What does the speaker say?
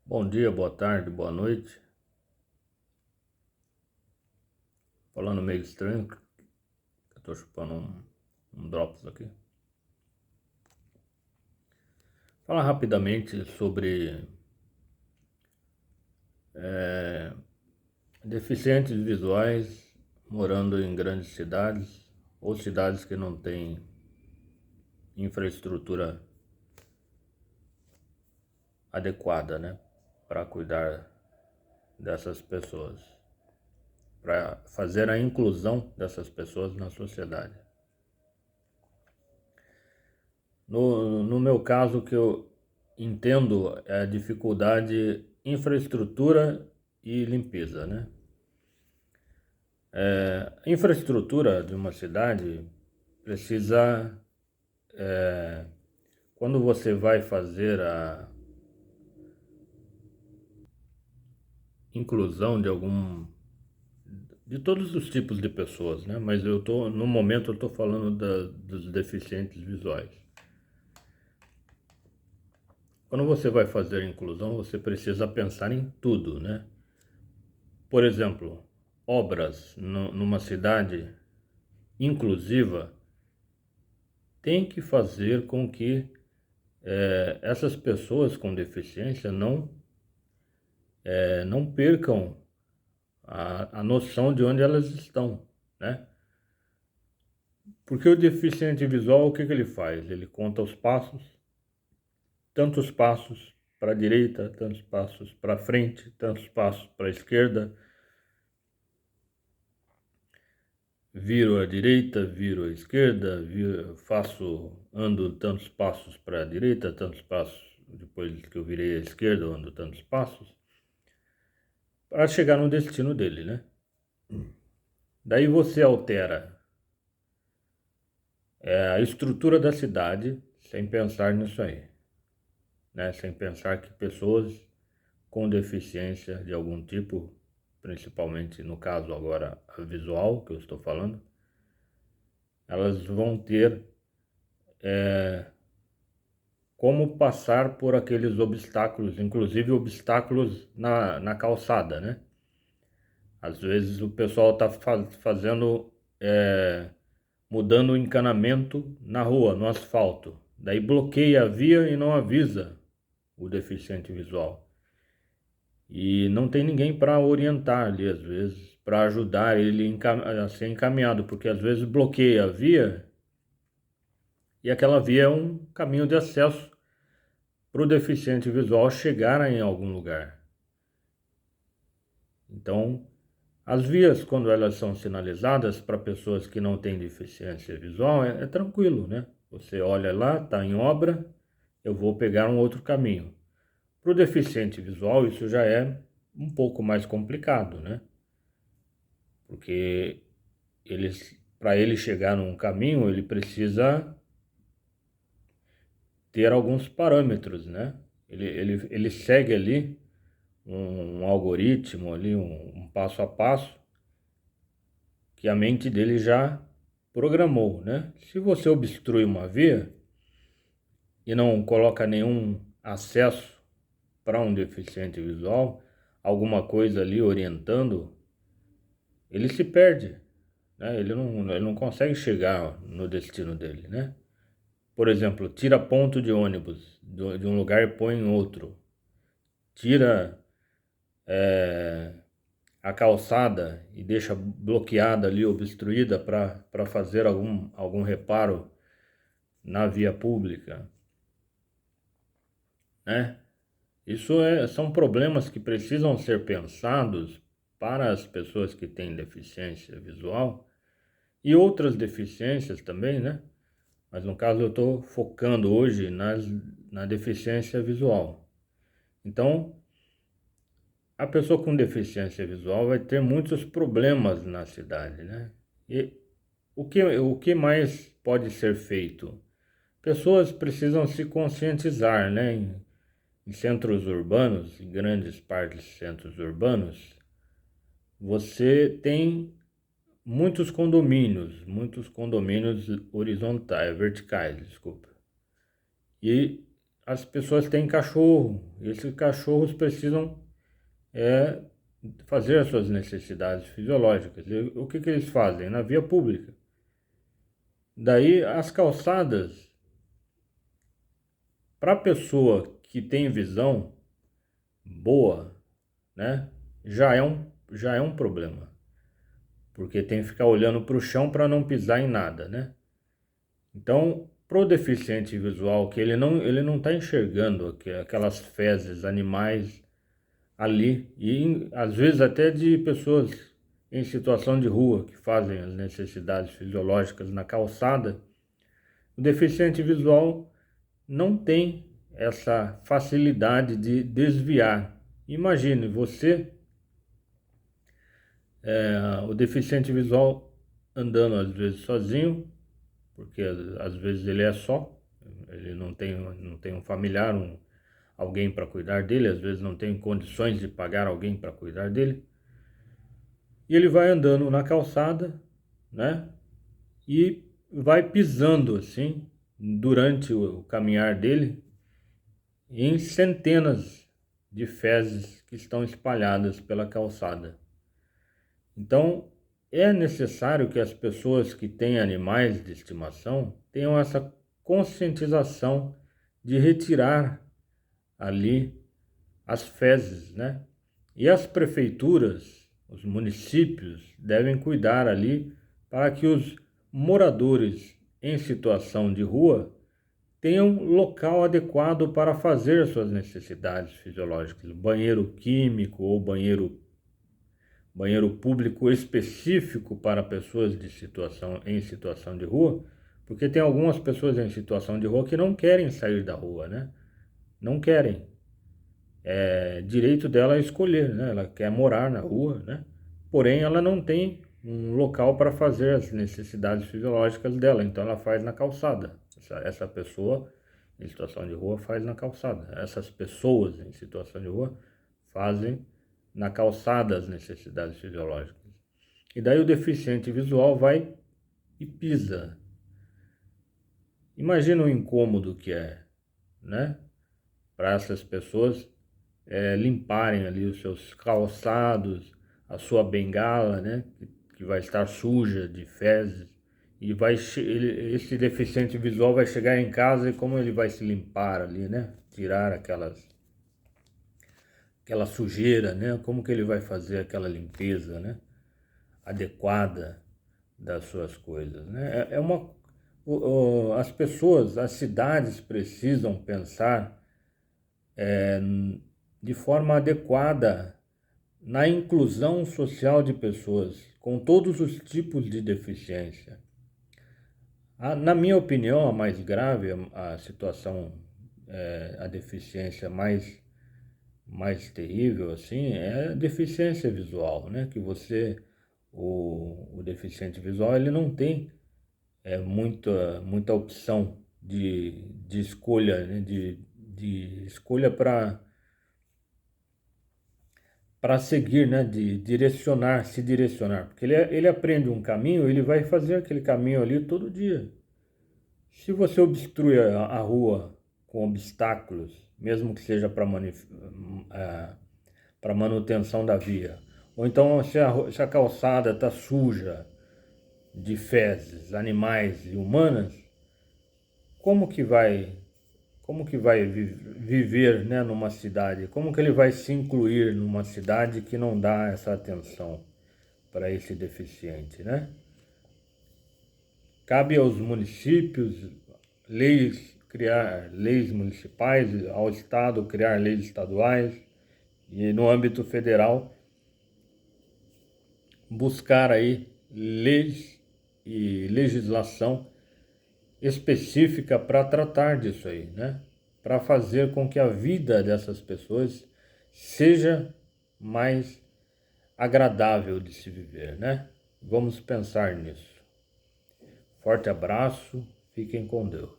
Bom dia, boa tarde, boa noite. Falando meio estranho, eu tô chupando um drops aqui. Falar rapidamente sobre deficientes visuais morando em grandes cidades ou cidades que não têm infraestrutura adequada, né, para cuidar dessas pessoas, para fazer a inclusão dessas pessoas na sociedade. No meu caso, o que eu entendo é a dificuldade infraestrutura e limpeza, né? A infraestrutura de uma cidade precisa, quando você vai fazer a inclusão de todos os tipos de pessoas, né? Mas no momento eu tô falando dos deficientes visuais. Quando você vai fazer a inclusão, você precisa pensar em tudo, né? Por exemplo, obras numa cidade inclusiva tem que fazer com que essas pessoas com deficiência não percam a noção de onde elas estão, né? Porque o deficiente visual, o que ele faz? Ele conta os passos, tantos passos para a direita, tantos passos para frente, tantos passos para a esquerda, viro à direita, viro à esquerda, ando tantos passos para a direita, tantos passos, depois que eu virei à esquerda, eu ando tantos passos, para chegar no destino dele, né? Daí você altera a estrutura da cidade sem pensar nisso aí, né? Sem pensar que pessoas com deficiência de algum tipo, principalmente no caso agora a visual que eu estou falando, elas vão ter como passar por aqueles obstáculos, inclusive obstáculos na calçada, né? Às vezes o pessoal está fazendo, mudando o encanamento na rua, no asfalto. Daí bloqueia a via e não avisa o deficiente visual. E não tem ninguém para orientar ali, às vezes, para ajudar ele a ser encaminhado, porque às vezes bloqueia a via e aquela via é um caminho de acesso para o deficiente visual chegar em algum lugar. Então, as vias, quando elas são sinalizadas para pessoas que não têm deficiência visual, é tranquilo, né? Você olha lá, está em obra, eu vou pegar um outro caminho. Para o deficiente visual, isso já é um pouco mais complicado, né? Porque para ele chegar num caminho, ele precisa ter alguns parâmetros, né? Ele segue ali um algoritmo, ali um passo a passo, que a mente dele já programou, né? Se você obstrui uma via e não coloca nenhum acesso para um deficiente visual, alguma coisa ali orientando, ele se perde, né? Ele não consegue chegar no destino dele, né? Por exemplo, tira ponto de ônibus de um lugar e põe em outro. Tira a calçada e deixa bloqueada ali, obstruída para fazer algum reparo na via pública, né? São problemas que precisam ser pensados para as pessoas que têm deficiência visual e outras deficiências também, né? Mas no caso eu estou focando hoje na deficiência visual. Então, a pessoa com deficiência visual vai ter muitos problemas na cidade, né? E o que mais pode ser feito? Pessoas precisam se conscientizar, né? Em centros urbanos, em grandes partes de centros urbanos, você tem muitos condomínios horizontais, verticais, desculpa. E as pessoas têm cachorro, e esses cachorros precisam fazer as suas necessidades fisiológicas. E o que eles fazem? Na via pública. Daí as calçadas, para a pessoa que tem visão boa, né, já é um problema. Porque tem que ficar olhando para o chão para não pisar em nada, né? Então, pro deficiente visual, que ele não está enxergando aquelas fezes animais ali, e às vezes até de pessoas em situação de rua que fazem as necessidades fisiológicas na calçada, o deficiente visual não tem essa facilidade de desviar. Imagine você, o deficiente visual andando às vezes sozinho, porque às vezes ele é só, ele não tem um familiar, alguém para cuidar dele, às vezes não tem condições de pagar alguém para cuidar dele. E ele vai andando na calçada, né? E vai pisando assim, durante o caminhar dele, em centenas de fezes que estão espalhadas pela calçada. Então, é necessário que as pessoas que têm animais de estimação tenham essa conscientização de retirar ali as fezes, né? E as prefeituras, os municípios devem cuidar ali para que os moradores em situação de rua tenham local adequado para fazer suas necessidades fisiológicas, banheiro químico ou banheiro público específico para pessoas em situação de rua, porque tem algumas pessoas em situação de rua que não querem sair da rua, né? Não querem. É direito dela escolher, né? Ela quer morar na rua, né? Porém, ela não tem um local para fazer as necessidades fisiológicas dela, então ela faz na calçada. Essa pessoa em situação de rua faz na calçada. Essas pessoas em situação de rua fazem na calçada as necessidades fisiológicas. E daí o deficiente visual vai e pisa. Imagina o incômodo que é, né? Para essas pessoas limparem ali os seus calçados, a sua bengala, né? Que vai estar suja de fezes. E esse deficiente visual vai chegar em casa e como ele vai se limpar ali, né? Tirar aquela sujeira, né? Como que ele vai fazer aquela limpeza, né? Adequada das suas coisas, né? As pessoas, as cidades precisam pensar de forma adequada na inclusão social de pessoas com todos os tipos de deficiência. Na minha opinião, a mais grave, a situação, a deficiência mais terrível, assim, é a deficiência visual, né? Que o deficiente visual, ele não tem muita opção de escolha, né? De escolha para seguir, né? De se direcionar. Porque ele aprende um caminho, ele vai fazer aquele caminho ali todo dia. Se você obstrui a rua com obstáculos, mesmo que seja para manutenção da via, ou então se a calçada está suja de fezes, animais e humanas, como que vai viver, né, numa cidade? Como que ele vai se incluir numa cidade que não dá essa atenção para esse deficiente, né? Cabe aos municípios criar leis municipais, ao Estado criar leis estaduais e no âmbito federal buscar aí leis e legislação específica para tratar disso aí, né? Para fazer com que a vida dessas pessoas seja mais agradável de se viver, né? Vamos pensar nisso. Forte abraço, fiquem com Deus.